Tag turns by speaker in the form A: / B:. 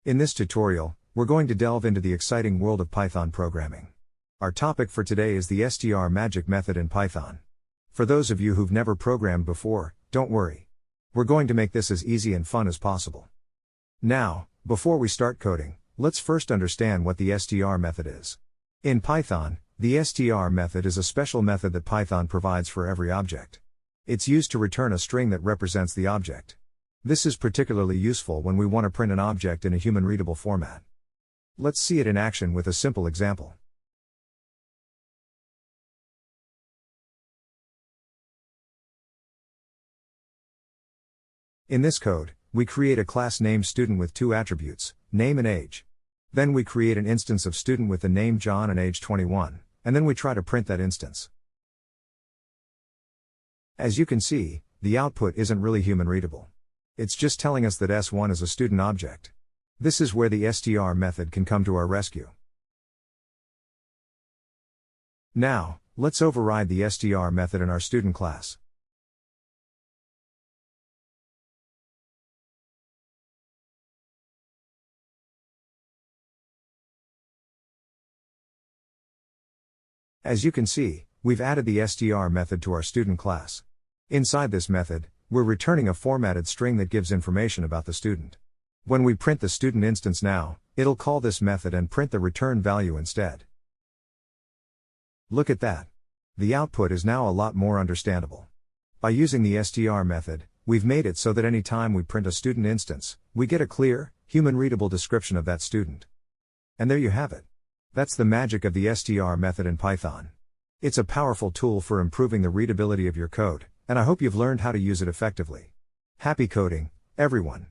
A: In this tutorial, we're going to delve into the exciting world of Python programming. Our topic for today is the str magic method in Python. For those of you who've never programmed before, don't worry. We're going to make this as easy and fun as possible. Now, before we start coding, let's first understand what the str method is. In Python, the str method is a special method that Python provides for every object. It's used to return a string that represents the object. This is particularly useful when we want to print an object in a human-readable format. Let's see it in action with a simple example. In this code, we create a class named student with two attributes, name and age. Then we create an instance of student with the name John and age 21, and then we try to print that instance. As you can see, the output isn't really human-readable. It's just telling us that S1 is a student object. This is where the str method can come to our rescue. Now, let's override the str method in our student class. As you can see, we've added the str method to our student class. Inside this method, we're returning a formatted string that gives information about the student. When we print the student instance now, it'll call this method and print the return value instead. Look at that. The output is now a lot more understandable. By using the str method, we've made it so that any time we print a student instance, we get a clear, human-readable description of that student. And there you have it. That's the magic of the str method in Python. It's a powerful tool for improving the readability of your code, and I hope you've learned how to use it effectively. Happy coding, everyone!